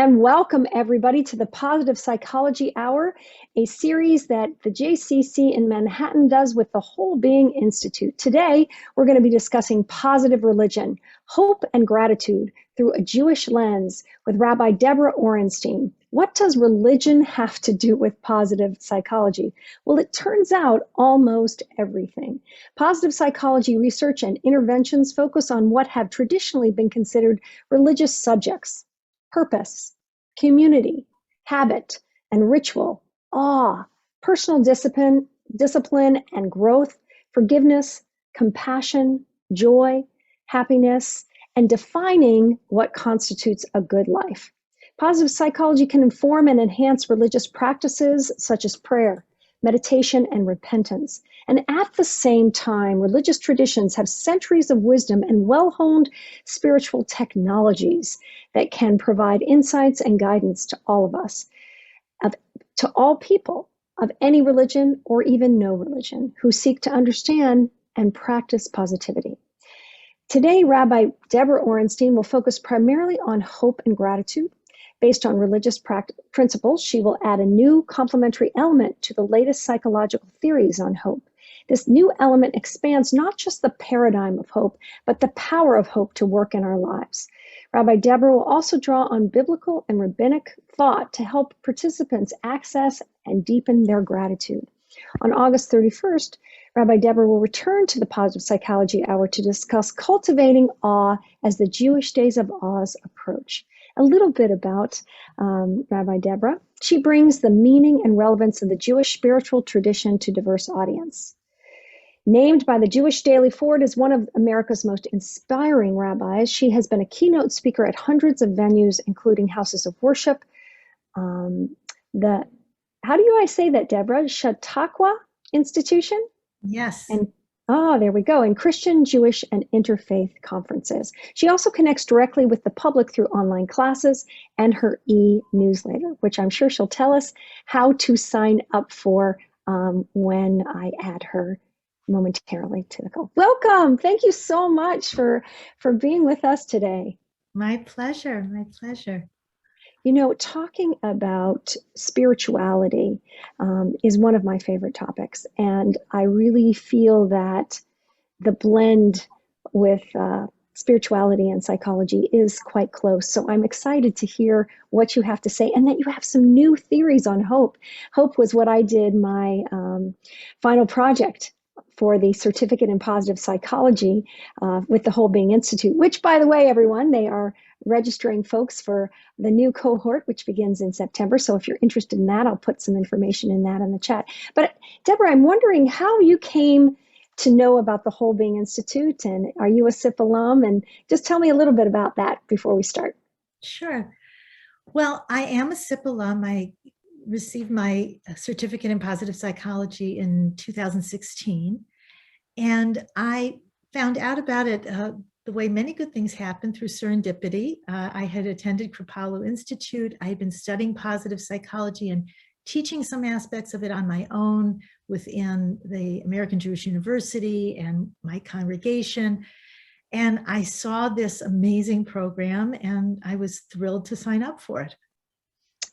And welcome everybody to the Positive Psychology Hour, a series that the JCC in Manhattan does with the Whole Being Institute. Today, we're going to be discussing positive religion, hope and gratitude through a Jewish lens with Rabbi Debra Orenstein. What does religion have to do with positive psychology? Well, it turns out almost everything. Positive psychology research and interventions focus on what have traditionally been considered religious subjects: purpose, community, habit, and ritual, awe, personal discipline and growth, forgiveness, compassion, joy, happiness, and defining what constitutes a good life. Positive psychology can inform and enhance religious practices such as prayer, meditation, and repentance. And at the same time, religious traditions have centuries of wisdom and well-honed spiritual technologies that can provide insights and guidance to all of us, to all people of any religion or even no religion who seek to understand and practice positivity. Today, Rabbi Debra Orenstein will focus primarily on hope and gratitude. Based on religious principles, she will add a new complementary element to the latest psychological theories on hope. This new element expands not just the paradigm of hope, but the power of hope to work in our lives. Rabbi Debra will also draw on biblical and rabbinic thought to help participants access and deepen their gratitude. On August 31st, Rabbi Debra will return to the Positive Psychology Hour to discuss cultivating awe as the Jewish Days of Awes approach. A little bit about Rabbi Debra. She brings the meaning and relevance of the Jewish spiritual tradition to diverse audience. Named by the Jewish Daily Forward as one of America's most inspiring rabbis, she has been a keynote speaker at hundreds of venues, including houses of worship, how do I say that, Debra? Chautauqua Institution? Yes. And there we go. And Christian, Jewish, and interfaith conferences. She also connects directly with the public through online classes and her e-newsletter, which I'm sure she'll tell us how to sign up for when I add her momentarily to the call. Welcome. Thank you so much for being with us today. My pleasure. My pleasure. You know, talking about spirituality is one of my favorite topics, and I really feel that the blend with spirituality and psychology is quite close. So I'm excited to hear what you have to say, and that you have some new theories on hope. Hope was what I did my final project for the certificate in positive psychology with the Whole Being Institute, which, by the way, everyone, they are registering folks for the new cohort, which begins in September. So if you're interested in that, I'll put some information in that in the chat. But Debra, I'm wondering how you came to know about the Whole Being Institute, and are you a SIP alum? And just tell me a little bit about that before we start. Sure. Well, I am a SIP alum. I received my certificate in positive psychology in 2016, and I found out about it the way many good things happen, through serendipity. I had attended Kripalu Institute. I had been studying positive psychology and teaching some aspects of it on my own within the American Jewish University and my congregation. And I saw this amazing program, and I was thrilled to sign up for it.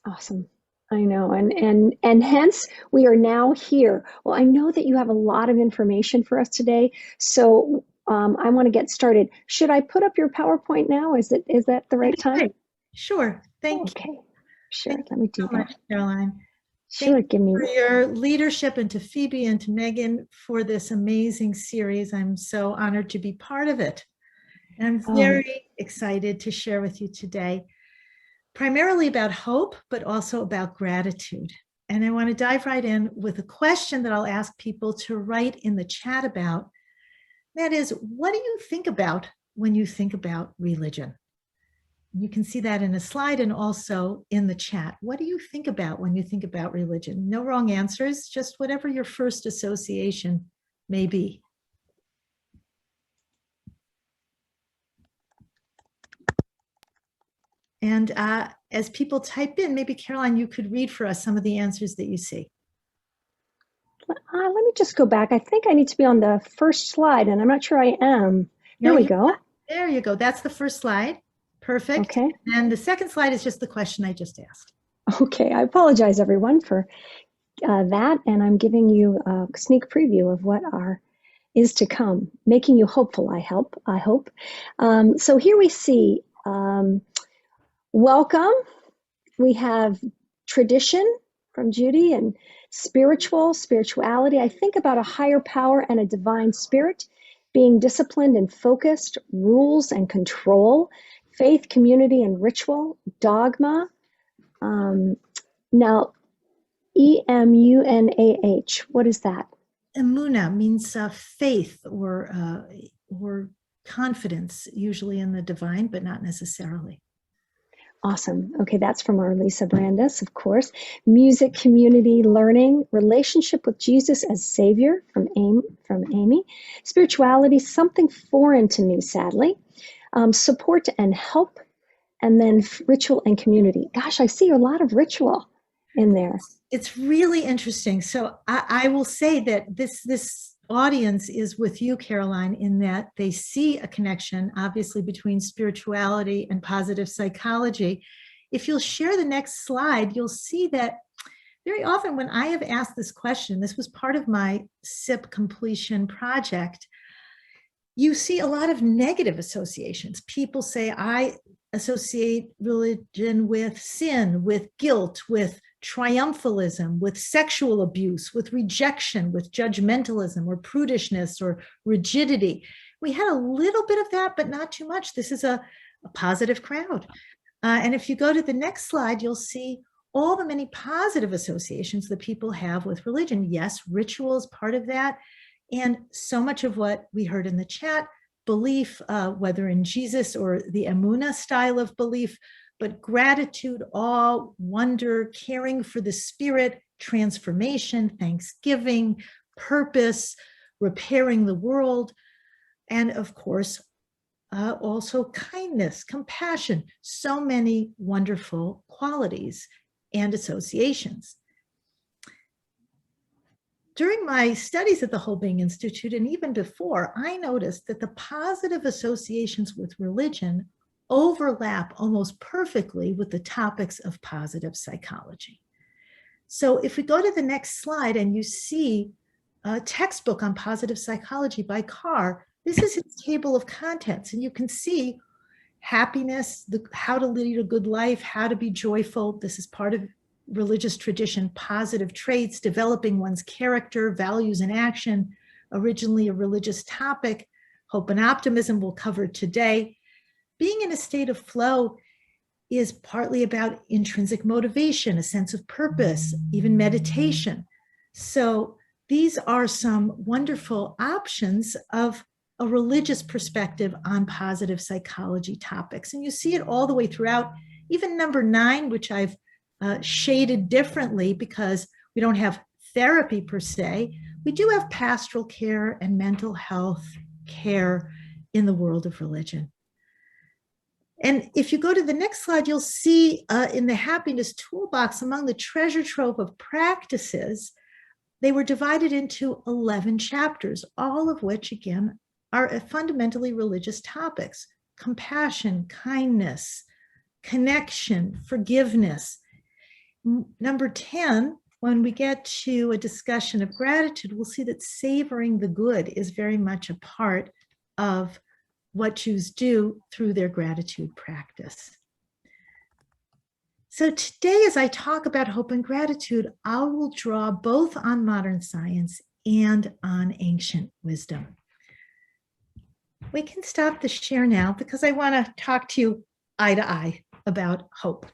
Awesome. I know, and hence we are now here. Well, I know that you have a lot of information for us today, so I want to get started. Should I put up your PowerPoint now? Is that the right time? Sure. Thank you. Okay. Sure. Thank Let me do you so that. much, Caroline. Sure. Thank you for your leadership, and to Phoebe and to Megan for this amazing series. I'm so honored to be part of it. And I'm very excited to share with you today, primarily about hope, but also about gratitude. And I want to dive right in with a question that I'll ask people to write in the chat about. That is, what do you think about when you think about religion? You can see that in a slide and also in the chat. What do you think about when you think about religion? No wrong answers, just whatever your first association may be. And as people type in, maybe Caroline, you could read for us some of the answers that you see. Let me just go back. I think I need to be on the first slide, and I'm not sure I am. Here we go. There you go. That's the first slide. Perfect. Okay. And the second slide is just the question I just asked. Okay. I apologize, everyone, for that. And I'm giving you a sneak preview of what is to come, making you hopeful, I hope. So here we see welcome. We have tradition from Judy and spirituality. I think about a higher power and a divine spirit, being disciplined and focused, rules and control, faith, community, and ritual, dogma. Now, EMUNAH, what is that? Emuna means faith or confidence, usually in the divine, but not necessarily. Awesome. Okay, that's from our Lisa Brandis, of course. Music, community, learning, relationship with Jesus as Savior from Amy. Spirituality, something foreign to me, sadly. Support and help, and then ritual and community. Gosh, I see a lot of ritual in there. It's really interesting. So I will say that this audience is with you, Caroline, in that they see a connection, obviously, between spirituality and positive psychology. If you'll share the next slide, you'll see that very often when I have asked this question, this was part of my SIP completion project, you see a lot of negative associations. People say, I associate religion with sin, with guilt, with triumphalism, with sexual abuse, with rejection, with judgmentalism or prudishness or rigidity. We had a little bit of that, but not too much. This is a positive crowd. And if you go to the next slide, you'll see all the many positive associations that people have with religion. Yes, ritual is part of that. And so much of what we heard in the chat, belief, whether in Jesus or the Emuna style of belief, but gratitude, awe, wonder, caring for the spirit, transformation, thanksgiving, purpose, repairing the world, and of course, also kindness, compassion, so many wonderful qualities and associations. During my studies at the Whole Being Institute, and even before, I noticed that the positive associations with religion overlap almost perfectly with the topics of positive psychology. So if we go to the next slide and you see a textbook on positive psychology by Carr, this is his table of contents, and you can see happiness, how to lead a good life, how to be joyful. This is part of religious tradition, positive traits, developing one's character, values, and action, originally a religious topic. Hope and optimism we'll cover today. Being in a state of flow is partly about intrinsic motivation, a sense of purpose, even meditation. So these are some wonderful options of a religious perspective on positive psychology topics. And you see it all the way throughout, even number 9, which I've shaded differently because we don't have therapy per se. We do have pastoral care and mental health care in the world of religion. And if you go to the next slide, you'll see in the happiness toolbox, among the treasure trove of practices, they were divided into 11 chapters, all of which, again, are fundamentally religious topics: compassion, kindness, connection, forgiveness. Number 10, when we get to a discussion of gratitude, we'll see that savoring the good is very much a part of what Jews do through their gratitude practice. So today, as I talk about hope and gratitude, I will draw both on modern science and on ancient wisdom. We can stop the share now because I want to talk to you eye to eye about hope.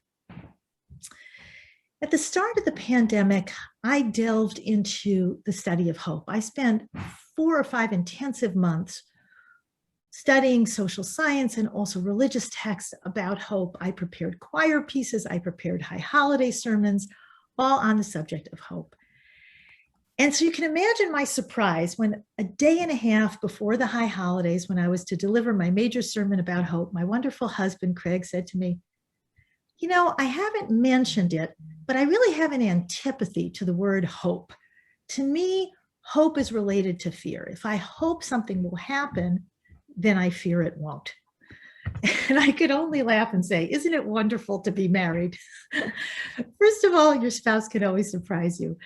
At the start of the pandemic, I delved into the study of hope. I spent 4 or 5 intensive months studying social science and also religious texts about hope. I prepared choir pieces, I prepared high holiday sermons, all on the subject of hope. And so you can imagine my surprise when a day and a half before the high holidays, when I was to deliver my major sermon about hope, my wonderful husband, Craig, said to me, "You know, I haven't mentioned it, but I really have an antipathy to the word hope. To me, hope is related to fear. If I hope something will happen, then I fear it won't." And I could only laugh and say, isn't it wonderful to be married? First of all, your spouse can always surprise you.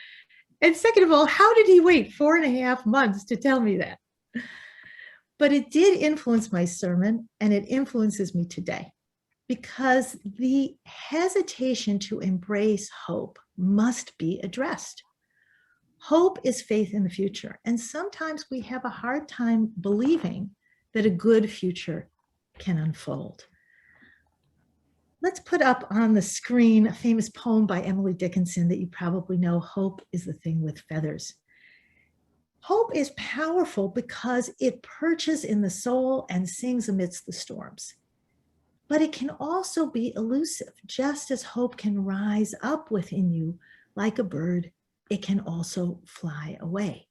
And second of all, how did he wait 4.5 months to tell me that? But it did influence my sermon, and it influences me today, because the hesitation to embrace hope must be addressed. Hope is faith in the future, and sometimes we have a hard time believing that a good future can unfold. Let's put up on the screen a famous poem by Emily Dickinson that you probably know, Hope is the Thing with Feathers. Hope is powerful because it perches in the soul and sings amidst the storms. But it can also be elusive. Just as hope can rise up within you like a bird, it can also fly away.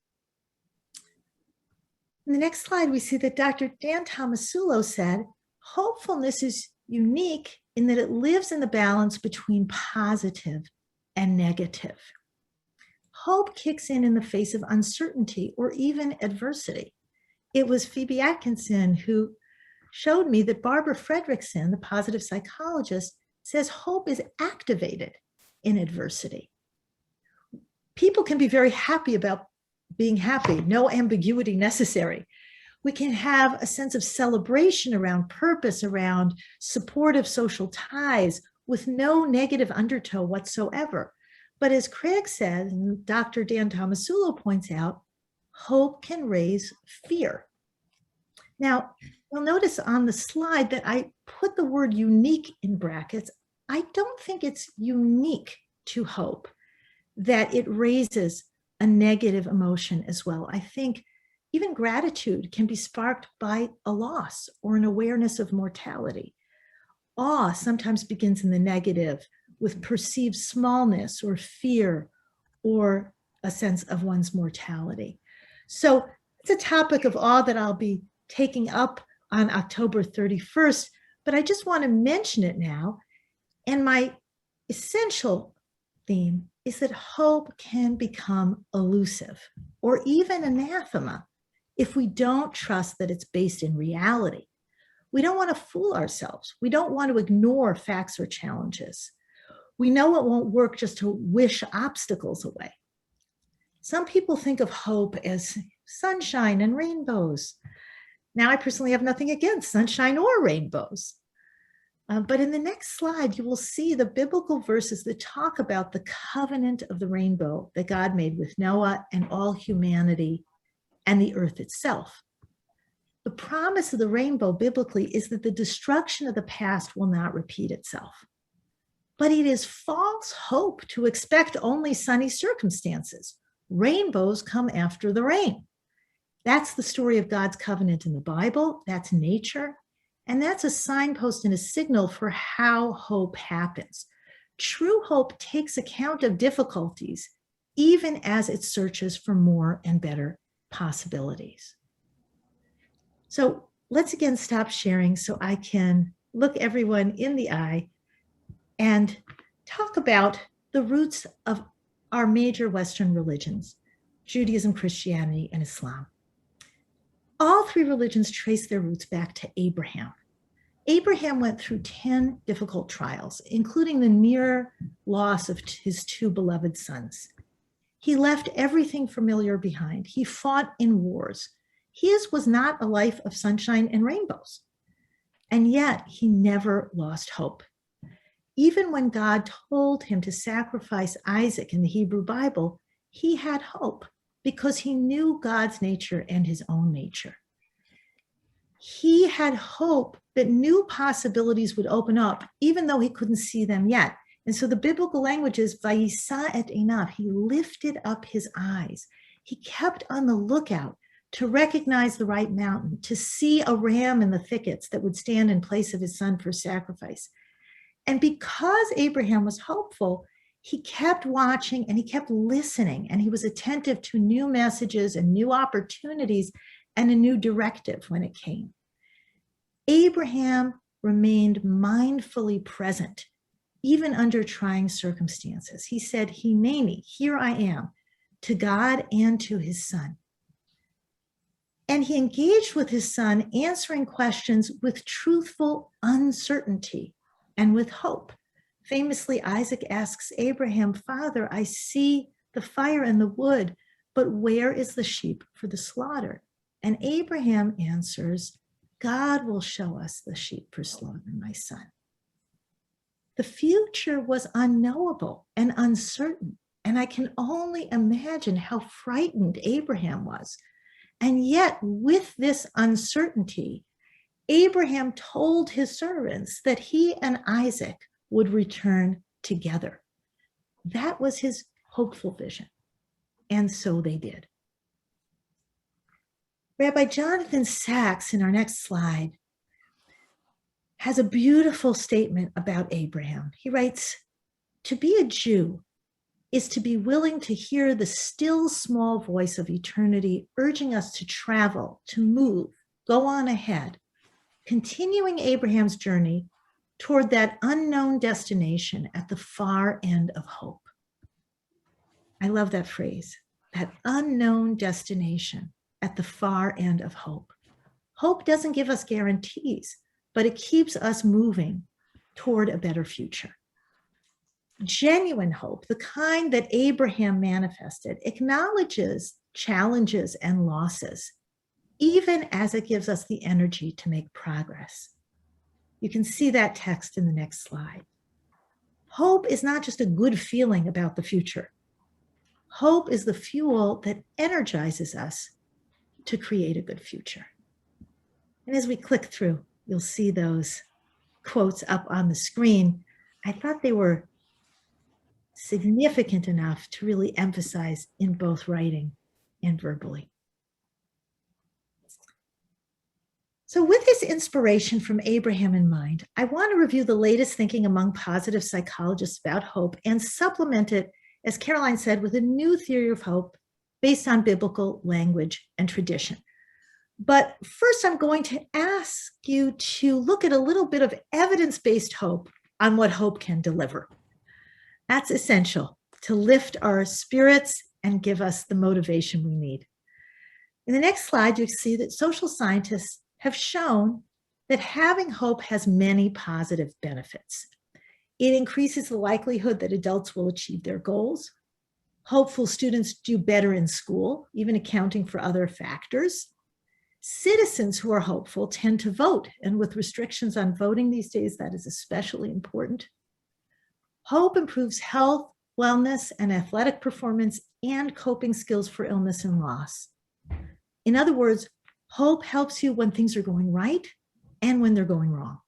In the next slide, we see that Dr. Dan Tomasulo said, hopefulness is unique in that it lives in the balance between positive and negative. Hope kicks in the face of uncertainty or even adversity. It was Phoebe Atkinson who showed me that Barbara Fredrickson, the positive psychologist, says hope is activated in adversity. People can be very happy about being happy, no ambiguity necessary. We can have a sense of celebration around purpose, around supportive social ties with no negative undertow whatsoever. But as Craig said, and Dr. Dan Tomasulo points out, hope can raise fear. Now, you'll notice on the slide that I put the word unique in brackets. I don't think it's unique to hope that it raises a negative emotion as well. I think even gratitude can be sparked by a loss or an awareness of mortality. Awe sometimes begins in the negative with perceived smallness or fear or a sense of one's mortality. So it's a topic of awe that I'll be taking up on October 31st, but I just want to mention it now. And my essential theme is that hope can become elusive or even anathema if we don't trust that it's based in reality. We don't want to fool ourselves. We don't want to ignore facts or challenges. We know it won't work just to wish obstacles away. Some people think of hope as sunshine and rainbows. Now, I personally have nothing against sunshine or rainbows. But in the next slide, you will see the biblical verses that talk about the covenant of the rainbow that God made with Noah and all humanity and the earth itself. The promise of the rainbow biblically is that the destruction of the past will not repeat itself. But it is false hope to expect only sunny circumstances. Rainbows come after the rain. That's the story of God's covenant in the Bible. That's nature. And that's a signpost and a signal for how hope happens. True hope takes account of difficulties, even as it searches for more and better possibilities. So let's again stop sharing so I can look everyone in the eye and talk about the roots of our major Western religions, Judaism, Christianity, and Islam. All three religions trace their roots back to Abraham. Abraham went through 10 difficult trials, including the near loss of his two beloved sons. He left everything familiar behind. He fought in wars. His was not a life of sunshine and rainbows. And yet he never lost hope. Even when God told him to sacrifice Isaac in the Hebrew Bible, he had hope because he knew God's nature and his own nature. He had hope that new possibilities would open up, even though he couldn't see them yet. And so the biblical language is Vayisa et einav. He lifted up his eyes. He kept on the lookout to recognize the right mountain, to see a ram in the thickets that would stand in place of his son for sacrifice. And because Abraham was hopeful, he kept watching and he kept listening, and he was attentive to new messages and new opportunities and a new directive when it came. Abraham remained mindfully present, even under trying circumstances. He said, Hineni, here I am, to God and to his son. And he engaged with his son, answering questions with truthful uncertainty and with hope. Famously, Isaac asks Abraham, "Father, I see the fire and the wood, but where is the sheep for the slaughter?" And Abraham answers, "God will show us the sheep for slaughter, my son." The future was unknowable and uncertain, and I can only imagine how frightened Abraham was. And yet, with this uncertainty, Abraham told his servants that he and Isaac would return together. That was his hopeful vision, and so they did. Rabbi Jonathan Sachs, in our next slide, has a beautiful statement about Abraham. He writes, "To be a Jew is to be willing to hear the still small voice of eternity urging us to travel, to move, go on ahead, continuing Abraham's journey toward that unknown destination at the far end of hope." I love that phrase, that unknown destination at the far end of hope. Hope doesn't give us guarantees, but it keeps us moving toward a better future. Genuine hope, the kind that Abraham manifested, acknowledges challenges and losses, even as it gives us the energy to make progress. You can see that text in the next slide. Hope is not just a good feeling about the future. Hope is the fuel that energizes us to create a good future. And as we click through, you'll see those quotes up on the screen. I thought they were significant enough to really emphasize in both writing and verbally. So with this inspiration from Abraham in mind, I want to review the latest thinking among positive psychologists about hope and supplement it, as Caroline said, with a new theory of hope based on biblical language and tradition. But first, I'm going to ask you to look at a little bit of evidence-based hope on what hope can deliver. That's essential to lift our spirits and give us the motivation we need. In the next slide, you see that social scientists have shown that having hope has many positive benefits. It increases the likelihood that adults will achieve their goals. Hopeful students do better in school, even accounting for other factors. Citizens who are hopeful tend to vote, and with restrictions on voting these days, that is especially important. Hope improves health, wellness, and athletic performance and coping skills for illness and loss. In other words, hope helps you when things are going right and when they're going wrong.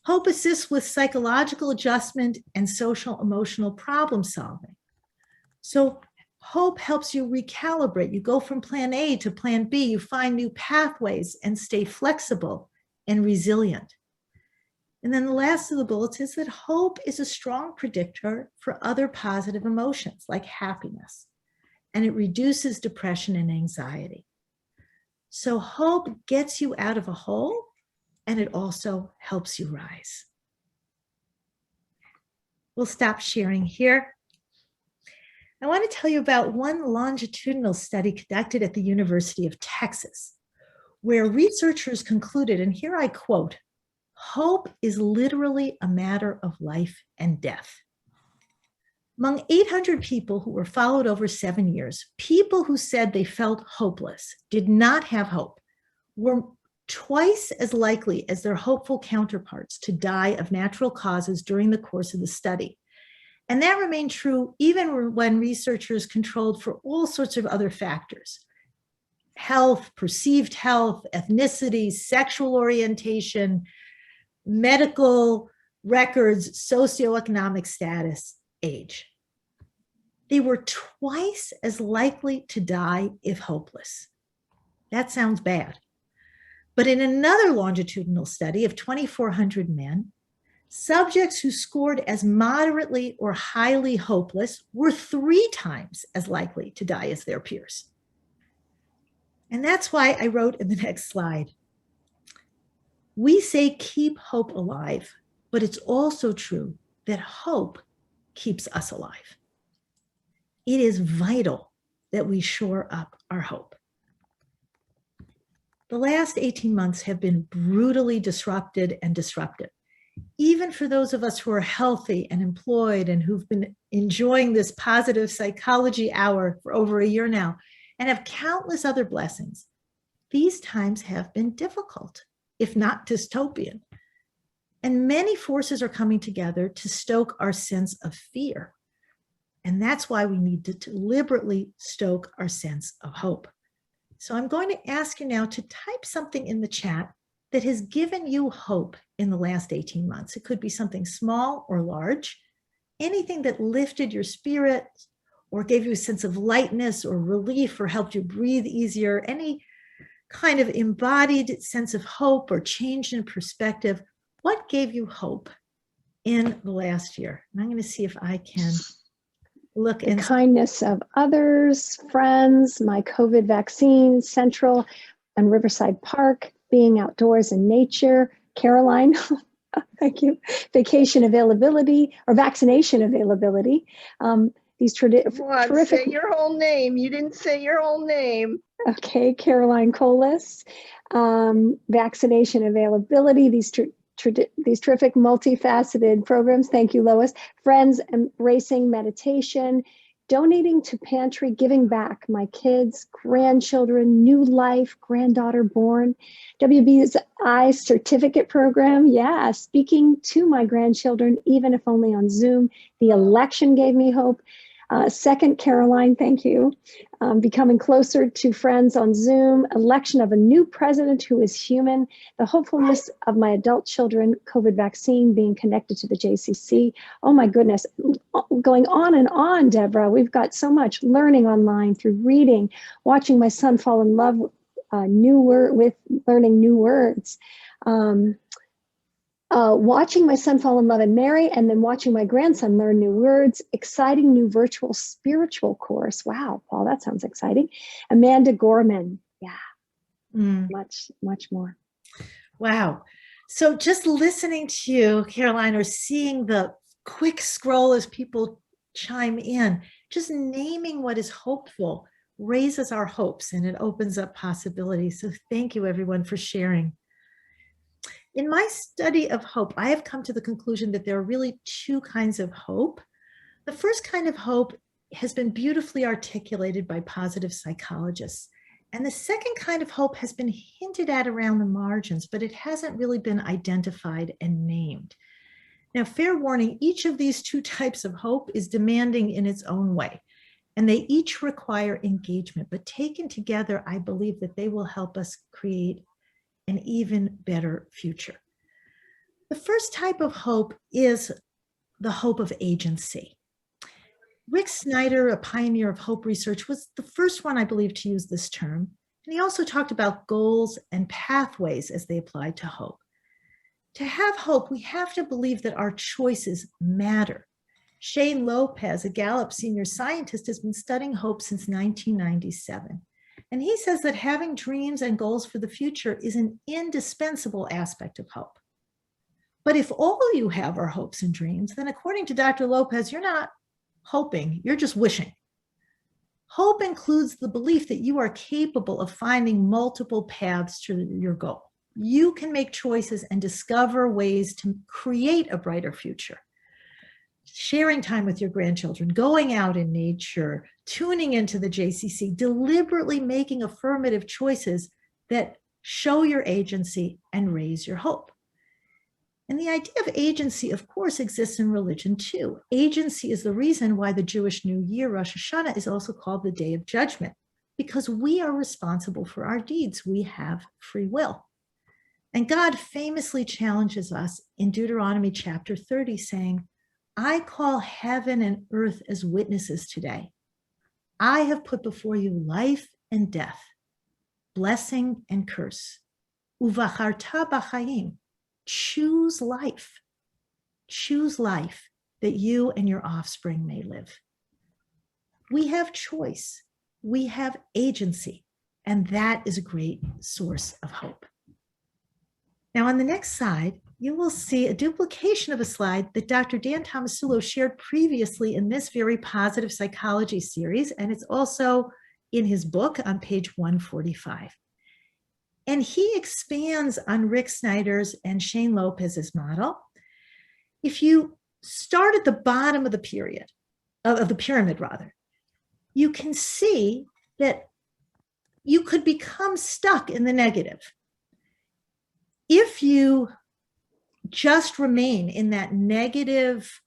Hope assists with psychological adjustment and social emotional problem solving. So hope helps you recalibrate. You go from plan A to plan B, you find new pathways and stay flexible and resilient. And then the last of the bullets is that hope is a strong predictor for other positive emotions like happiness, and it reduces depression and anxiety. So hope gets you out of a hole, and it also helps you rise. We'll stop sharing here. I want to tell you about one longitudinal study conducted at the University of Texas, where researchers concluded, and here I quote, "Hope is literally a matter of life and death." Among 800 people who were followed over 7 years, people who said they felt hopeless, did not have hope, were twice as likely as their hopeful counterparts to die of natural causes during the course of the study. And that remained true even when researchers controlled for all sorts of other factors: health, perceived health, ethnicity, sexual orientation, medical records, socioeconomic status, age. They were twice as likely to die if hopeless. That sounds bad. But in another longitudinal study of 2,400 men, subjects who scored as moderately or highly hopeless were 3 times as likely to die as their peers. And that's why I wrote in the next slide, we say keep hope alive, but it's also true that hope keeps us alive. It is vital that we shore up our hope. The last 18 months have been brutally disrupted and disruptive. Even for those of us who are healthy and employed and who've been enjoying this positive psychology hour for over a year now and have countless other blessings, these times have been difficult, if not dystopian. And many forces are coming together to stoke our sense of fear. And that's why we need to deliberately stoke our sense of hope. So I'm going to ask you now to type something in the chat that has given you hope in the last 18 months. It could be something small or large, anything that lifted your spirit or gave you a sense of lightness or relief or helped you breathe easier, any kind of embodied sense of hope or change in perspective. What gave you hope in the last year? And I'm going to see if I can look the kindness of others, friends, my COVID vaccine, Central and Riverside Park, being outdoors in nature, Caroline, thank you, vacation availability or vaccination availability. These terrific. Say your whole name. You didn't say your whole name. Okay, Caroline Colas, vaccination availability, these terrific multifaceted programs. Thank you, Lois. Friends, embracing meditation, donating to pantry, giving back, my kids, grandchildren, new life, granddaughter born, WB's I certificate program. Yeah, speaking to my grandchildren, even if only on Zoom. The election gave me hope. Second, Caroline, thank you. Becoming closer to friends on Zoom, election of a new president who is human, the hopefulness of my adult children, COVID vaccine, being connected to the JCC. Oh my goodness, going on and on, Debra. We've got so much learning online through reading, watching my son fall in love with learning new words. Watching my son fall in love and marry, and then watching my grandson learn new words, exciting new virtual spiritual course. Wow, Paul, that sounds exciting. Amanda Gorman. Yeah, much more. Wow. So just listening to you, Caroline, or seeing the quick scroll as people chime in, just naming what is hopeful raises our hopes and it opens up possibilities. So thank you, everyone, for sharing. In my study of hope, I have come to the conclusion that there are really two kinds of hope. The first kind of hope has been beautifully articulated by positive psychologists. And the second kind of hope has been hinted at around the margins, but it hasn't really been identified and named. Now, fair warning, each of these two types of hope is demanding in its own way, and they each require engagement. But taken together, I believe that they will help us create an even better future. The first type of hope is the hope of agency. Rick Snyder, a pioneer of hope research, was the first one, I believe, to use this term. And he also talked about goals and pathways as they applied to hope. To have hope, we have to believe that our choices matter. Shane Lopez, a Gallup senior scientist, has been studying hope since 1997. And he says that having dreams and goals for the future is an indispensable aspect of hope. But if all you have are hopes and dreams, then according to Dr. Lopez, you're not hoping, you're just wishing. Hope includes the belief that you are capable of finding multiple paths to your goal. You can make choices and discover ways to create a brighter future. Sharing time with your grandchildren, going out in nature, tuning into the JCC, deliberately making affirmative choices that show your agency and raise your hope. And the idea of agency, of course, exists in religion too. Agency is the reason why the Jewish New Year, Rosh Hashanah, is also called the Day of Judgment, because we are responsible for our deeds. We have free will. And God famously challenges us in Deuteronomy chapter 30, saying, I call heaven and earth as witnesses today. I have put before you life and death, blessing and curse. Uvacharta b'chaim. Choose life. Choose life that you and your offspring may live. We have choice. We have agency. And that is a great source of hope. Now, on the next slide, you will see a duplication of a slide that Dr. Dan Tomasulo shared previously in this very positive psychology series, and it's also in his book on page 145. And he expands on Rick Snyder's and Shane Lopez's model. If you start at the bottom of the pyramid, you can see that you could become stuck in the negative. If you just remain in that negative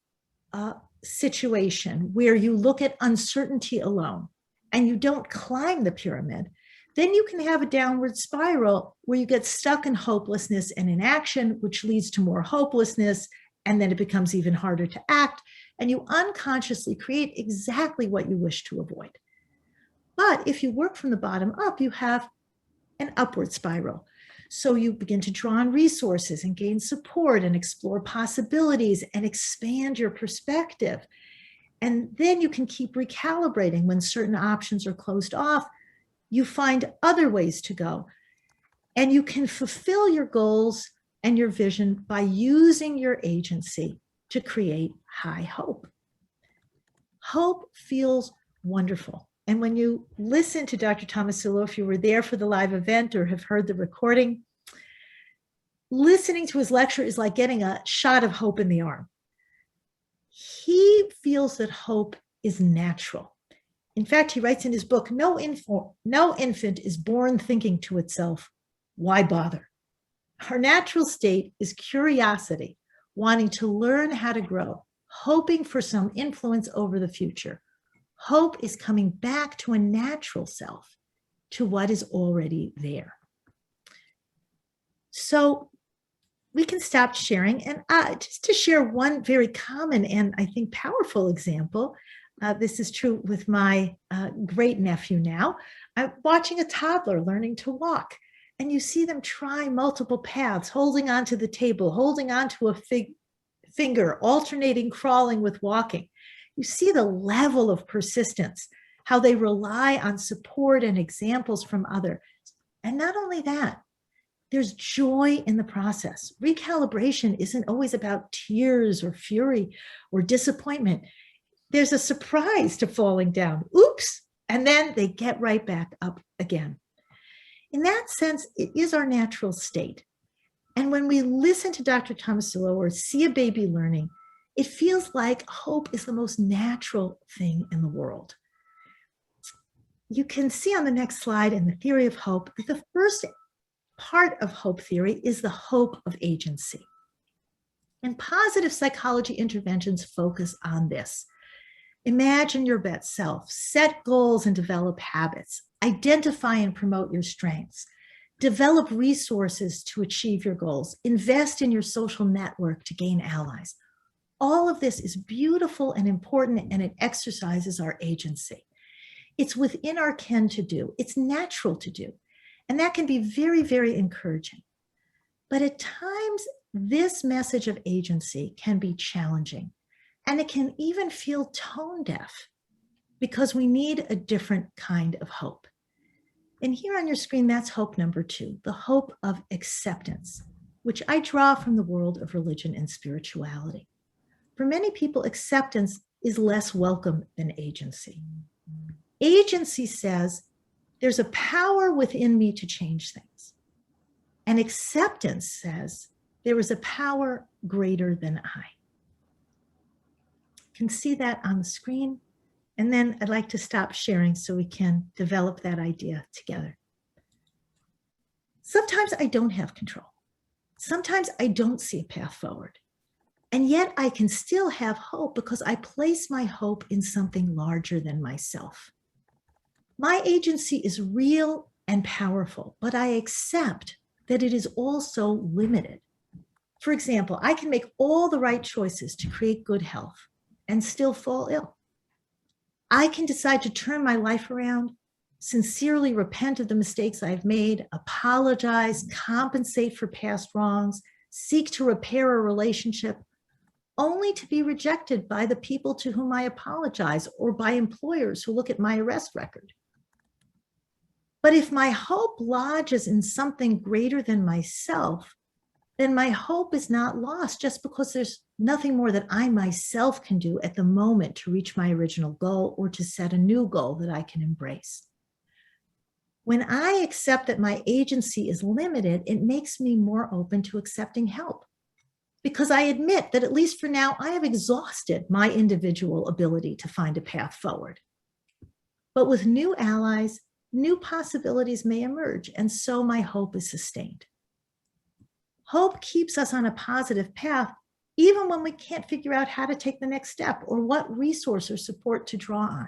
situation where you look at uncertainty alone and you don't climb the pyramid, then you can have a downward spiral where you get stuck in hopelessness and inaction, which leads to more hopelessness, and then it becomes even harder to act, and you unconsciously create exactly what you wish to avoid. But if you work from the bottom up, you have an upward spiral. So you begin to draw on resources and gain support and explore possibilities and expand your perspective. And then you can keep recalibrating when certain options are closed off. You find other ways to go. And you can fulfill your goals and your vision by using your agency to create high hope. Hope feels wonderful. And when you listen to Dr. Tomasillo, if you were there for the live event or have heard the recording, listening to his lecture is like getting a shot of hope in the arm. He feels that hope is natural. In fact, he writes in his book, no infant is born thinking to itself, why bother? Our natural state is curiosity, wanting to learn how to grow, hoping for some influence over the future. Hope is coming back to a natural self, to what is already there. So we can stop sharing. And just to share one very common and I think powerful example, this is true with my great nephew now. I'm watching a toddler learning to walk, and you see them try multiple paths, holding onto the table, holding onto a finger, alternating crawling with walking. You see the level of persistence, how they rely on support and examples from others. And not only that, there's joy in the process. Recalibration isn't always about tears or fury or disappointment. There's a surprise to falling down. Oops. And then they get right back up again. In that sense, it is our natural state. And when we listen to Dr. Tomasillo or see a baby learning, it feels like hope is the most natural thing in the world. You can see on the next slide in the theory of hope that the first part of hope theory is the hope of agency. And positive psychology interventions focus on this. Imagine your best self, set goals and develop habits, identify and promote your strengths, develop resources to achieve your goals, invest in your social network to gain allies. All of this is beautiful and important, and it exercises our agency. It's within our ken to do. It's natural to do. And that can be very, very encouraging. But at times, this message of agency can be challenging. And it can even feel tone deaf because we need a different kind of hope. And here on your screen, that's hope number 2, the hope of acceptance, which I draw from the world of religion and spirituality. For many people, acceptance is less welcome than agency. Agency says, there's a power within me to change things. And acceptance says, there is a power greater than I. You can see that on the screen. And then I'd like to stop sharing so we can develop that idea together. Sometimes I don't have control. Sometimes I don't see a path forward. And yet I can still have hope because I place my hope in something larger than myself. My agency is real and powerful, but I accept that it is also limited. For example, I can make all the right choices to create good health and still fall ill. I can decide to turn my life around, sincerely repent of the mistakes I've made, apologize, compensate for past wrongs, seek to repair a relationship, only to be rejected by the people to whom I apologize or by employers who look at my arrest record. But if my hope lodges in something greater than myself, then my hope is not lost just because there's nothing more that I myself can do at the moment to reach my original goal or to set a new goal that I can embrace. When I accept that my agency is limited, it makes me more open to accepting help, because I admit that, at least for now, I have exhausted my individual ability to find a path forward. But with new allies, new possibilities may emerge, and so my hope is sustained. Hope keeps us on a positive path, even when we can't figure out how to take the next step or what resource or support to draw on.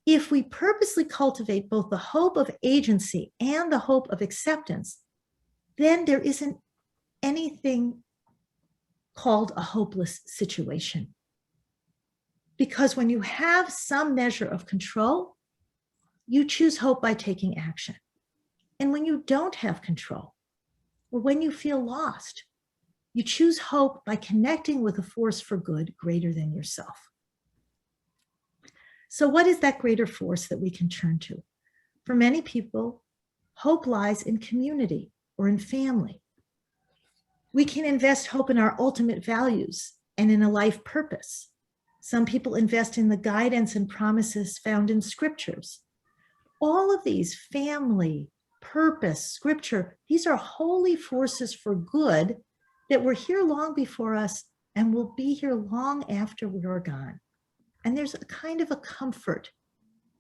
If we purposely cultivate both the hope of agency and the hope of acceptance, then there isn't anything called a hopeless situation. Because when you have some measure of control, you choose hope by taking action. And when you don't have control, or when you feel lost, you choose hope by connecting with a force for good greater than yourself. So what is that greater force that we can turn to? For many people, hope lies in community or in family. We can invest hope in our ultimate values and in a life purpose. Some people invest in the guidance and promises found in scriptures. All of these, family, purpose, scripture, these are holy forces for good that were here long before us and will be here long after we are gone. And there's a kind of a comfort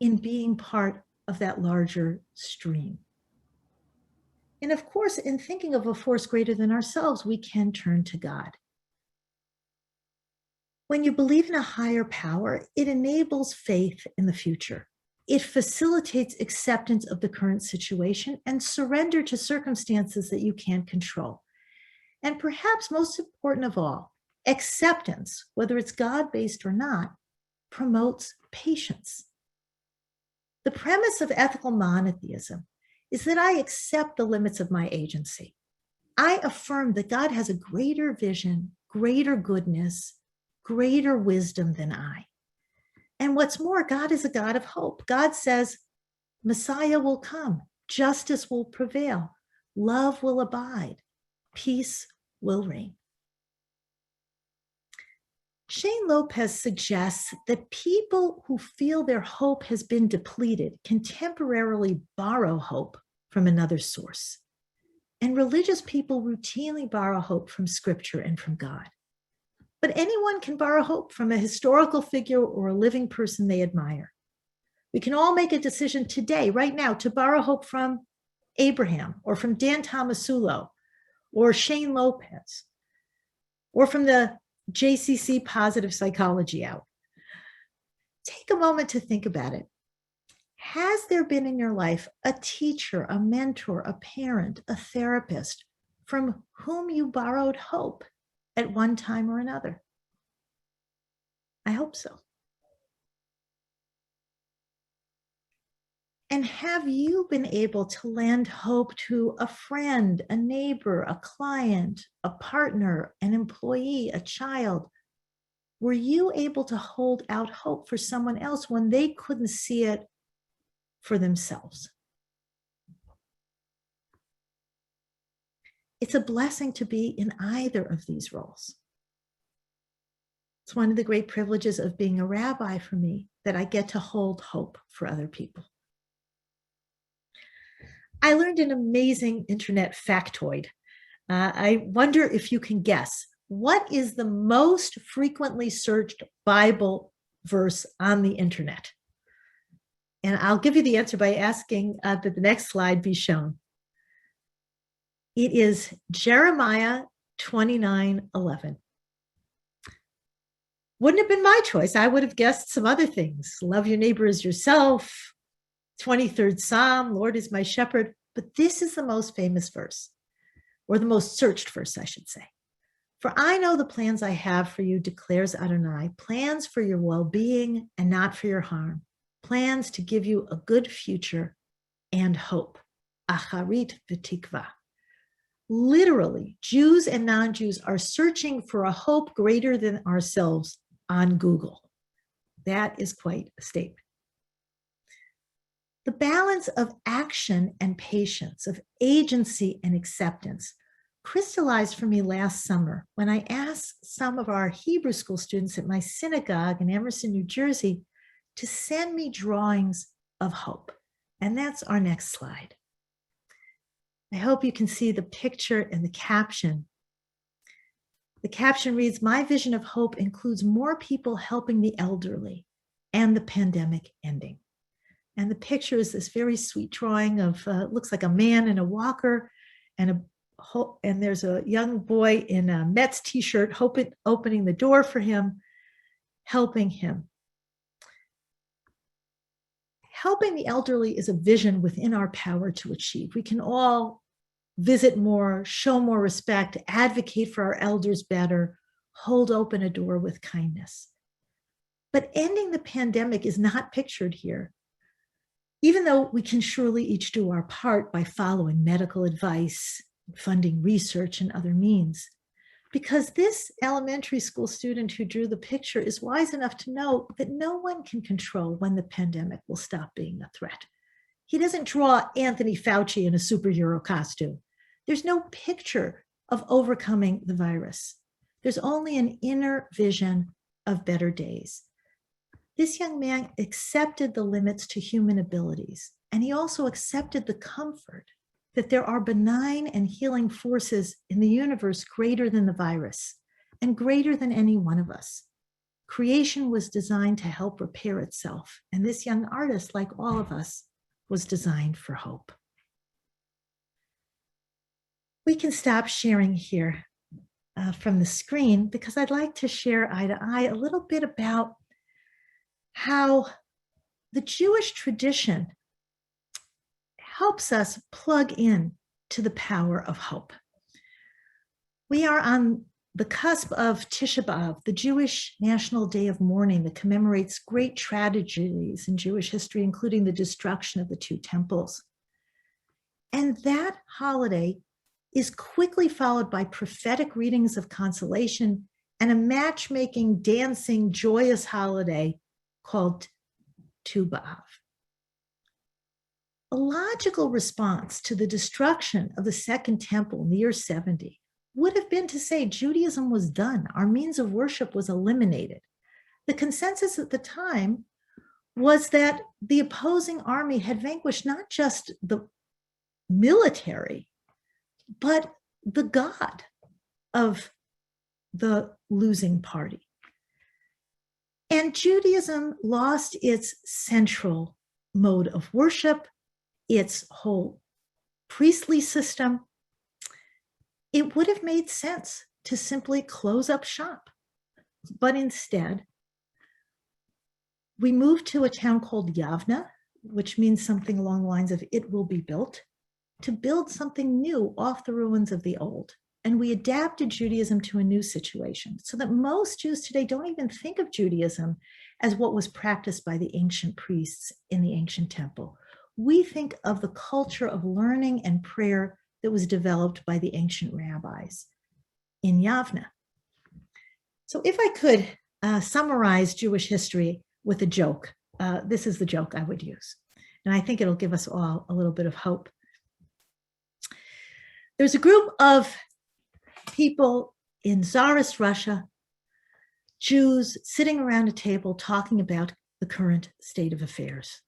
in being part of that larger stream. And of course, in thinking of a force greater than ourselves, we can turn to God. When you believe in a higher power, it enables faith in the future. It facilitates acceptance of the current situation and surrender to circumstances that you can't control. And perhaps most important of all, acceptance, whether it's God-based or not, promotes patience. The premise of ethical monotheism is that I accept the limits of my agency. I affirm that God has a greater vision, greater goodness, greater wisdom than I. And what's more, God is a God of hope. God says, Messiah will come, justice will prevail, love will abide, peace will reign. Shane Lopez suggests that people who feel their hope has been depleted can temporarily borrow hope from another source. And religious people routinely borrow hope from scripture and from God. But anyone can borrow hope from a historical figure or a living person they admire. We can all make a decision today, right now, to borrow hope from Abraham or from Dan Tomasulo or Shane Lopez or from the JCC Positive Psychology Hour. Take a moment to think about it. Has there been in your life a teacher, a mentor, a parent, a therapist from whom you borrowed hope at one time or another? I hope so. And have you been able to lend hope to a friend, a neighbor, a client, a partner, an employee, a child? Were you able to hold out hope for someone else when they couldn't see it for themselves? It's a blessing to be in either of these roles. It's one of the great privileges of being a rabbi for me, that I get to hold hope for other people. I learned an amazing internet factoid. I wonder if you can guess, what is the most frequently searched Bible verse on the internet? And I'll give you the answer by asking that the next slide be shown. It is Jeremiah 29:11. Wouldn't have been my choice. I would have guessed some other things. Love your neighbor as yourself. 23rd Psalm, Lord is my shepherd. But this is the most famous verse, or the most searched verse, I should say. For I know the plans I have for you, declares Adonai, plans for your well-being and not for your harm, plans to give you a good future and hope. Acharit v'tikva. Literally, Jews and non-Jews are searching for a hope greater than ourselves on Google. That is quite a statement. The balance of action and patience, of agency and acceptance, crystallized for me last summer when I asked some of our Hebrew school students at my synagogue in Emerson, New Jersey, to send me drawings of hope. And that's our next slide. I hope you can see the picture and the caption. The caption reads, "My vision of hope includes more people helping the elderly and the pandemic ending." And the picture is this very sweet drawing of, looks like a man in a walker, and there's a young boy in a Mets t-shirt opening the door for him, helping him. Helping the elderly is a vision within our power to achieve. We can all visit more, show more respect, advocate for our elders better, hold open a door with kindness. But ending the pandemic is not pictured here. Even though we can surely each do our part by following medical advice, funding research and other means, because this elementary school student who drew the picture is wise enough to know that no one can control when the pandemic will stop being a threat. He doesn't draw Anthony Fauci in a superhero costume. There's no picture of overcoming the virus. There's only an inner vision of better days. This young man accepted the limits to human abilities, and he also accepted the comfort that there are benign and healing forces in the universe greater than the virus and greater than any one of us. Creation was designed to help repair itself, and this young artist, like all of us, was designed for hope. We can stop sharing here from the screen because I'd like to share eye to eye a little bit about how the Jewish tradition helps us plug in to the power of hope. We are on the cusp of Tisha B'Av, the Jewish National Day of Mourning that commemorates great tragedies in Jewish history, including the destruction of the two temples. And that holiday is quickly followed by prophetic readings of consolation and a matchmaking, dancing, joyous holiday called Tu B'Av. A logical response to the destruction of the Second Temple in the year 70 would have been to say Judaism was done. Our means of worship was eliminated. The consensus at the time was that the opposing army had vanquished not just the military, but the God of the losing party. And Judaism lost its central mode of worship, its whole priestly system. It would have made sense to simply close up shop. But instead, we moved to a town called Yavna, which means something along the lines of "it will be built," to build something new off the ruins of the old. And we adapted Judaism to a new situation so that most Jews today don't even think of Judaism as what was practiced by the ancient priests in the ancient temple. We think of the culture of learning and prayer that was developed by the ancient rabbis in Yavna. So if I could summarize Jewish history with a joke, this is the joke I would use. And I think it'll give us all a little bit of hope. There's a group of people in Tsarist Russia, Jews sitting around a table talking about the current state of affairs.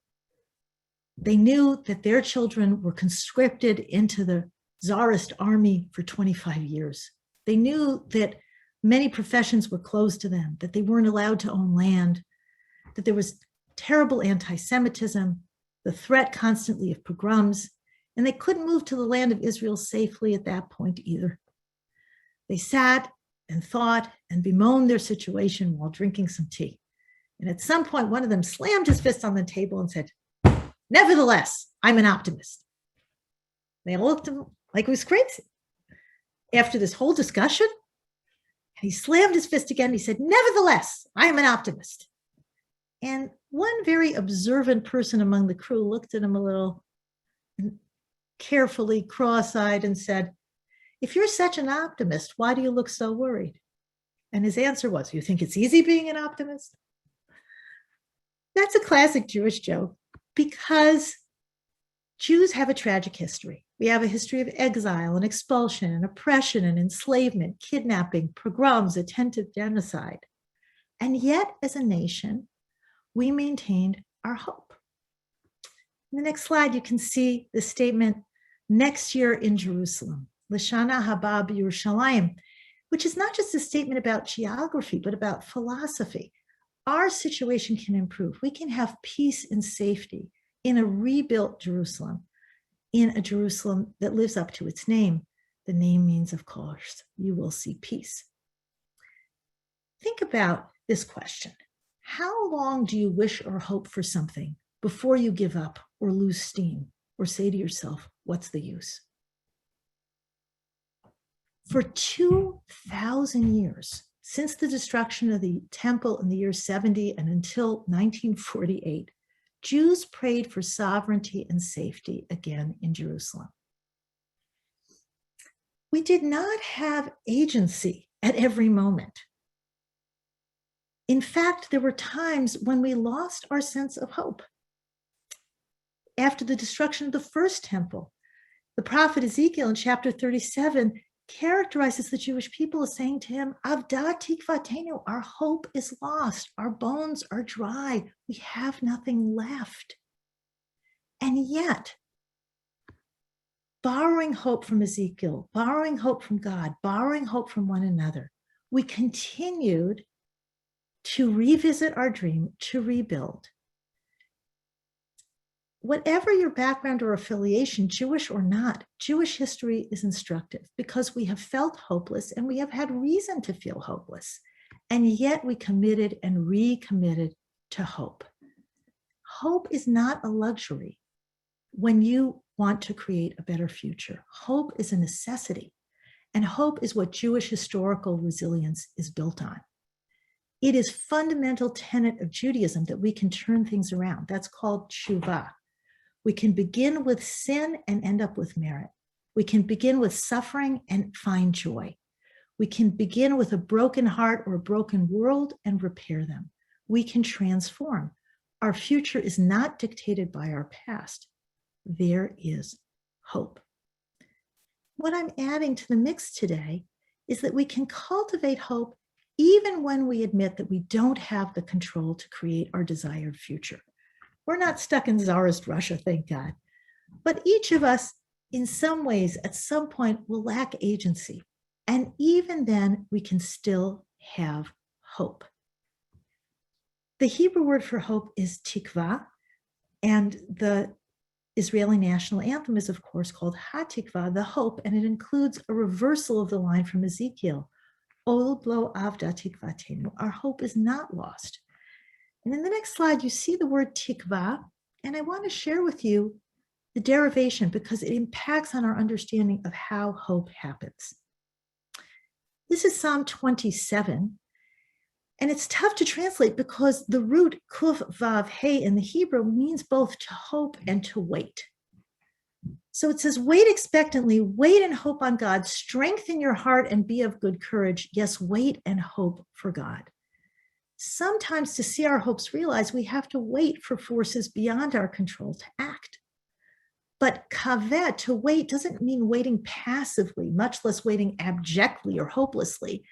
They knew that their children were conscripted into the Tsarist army for 25 years. They knew that many professions were closed to them, that they weren't allowed to own land, that there was terrible anti-Semitism, the threat constantly of pogroms, and they couldn't move to the land of Israel safely at that point either. They sat and thought and bemoaned their situation while drinking some tea. And at some point, one of them slammed his fist on the table and said, "Nevertheless, I'm an optimist." They all looked at him like he was crazy. After this whole discussion, he slammed his fist again. He said, "Nevertheless, I am an optimist." And one very observant person among the crew looked at him a little carefully, cross-eyed, and said, "If you're such an optimist, why do you look so worried?" And his answer was, "You think it's easy being an optimist?" That's a classic Jewish joke because Jews have a tragic history. We have a history of exile and expulsion and oppression and enslavement, kidnapping, pogroms, attempted genocide. And yet, as a nation, we maintained our hope. In the next slide, you can see the statement, next year in Jerusalem, Lashana Haba B'Yerushalayim, which is not just a statement about geography, but about philosophy. Our situation can improve. We can have peace and safety in a rebuilt Jerusalem, in a Jerusalem that lives up to its name. The name means, of course, you will see peace. Think about this question. How long do you wish or hope for something before you give up or lose steam or say to yourself, what's the use? For 2,000 years, since the destruction of the temple in the year 70 and until 1948, Jews prayed for sovereignty and safety again in Jerusalem. We did not have agency at every moment. In fact, there were times when we lost our sense of hope. After the destruction of the first temple, the prophet Ezekiel in chapter 37 characterizes the Jewish people as saying to him, Avda tikvatenu, our hope is lost, our bones are dry, we have nothing left. And yet, borrowing hope from Ezekiel, borrowing hope from God, borrowing hope from one another, we continued to revisit our dream, to rebuild. Whatever your background or affiliation, Jewish or not, Jewish history is instructive because we have felt hopeless and we have had reason to feel hopeless. And yet we committed and recommitted to hope. Hope is not a luxury when you want to create a better future. Hope is a necessity. And hope is what Jewish historical resilience is built on. It is fundamental tenet of Judaism that we can turn things around. That's called tshuva. We can begin with sin and end up with merit. We can begin with suffering and find joy. We can begin with a broken heart or a broken world and repair them. We can transform. Our future is not dictated by our past. There is hope. What I'm adding to the mix today is that we can cultivate hope even when we admit that we don't have the control to create our desired future. We're not stuck in Tsarist Russia, thank God. But each of us, in some ways, at some point, will lack agency. And even then, we can still have hope. The Hebrew word for hope is tikva, and the Israeli national anthem is, of course, called HaTikva, the hope, and it includes a reversal of the line from Ezekiel, Od lo avda tikvatenu, our hope is not lost. And in the next slide, you see the word tikva, and I want to share with you the derivation because it impacts on our understanding of how hope happens. This is Psalm 27, and it's tough to translate because the root kuf vav hey in the Hebrew means both to hope and to wait. So it says, wait expectantly, wait and hope on God, strengthen your heart and be of good courage. Yes, wait and hope for God. Sometimes to see our hopes realized, we have to wait for forces beyond our control to act. But kavet, to wait, doesn't mean waiting passively, much less waiting abjectly or hopelessly.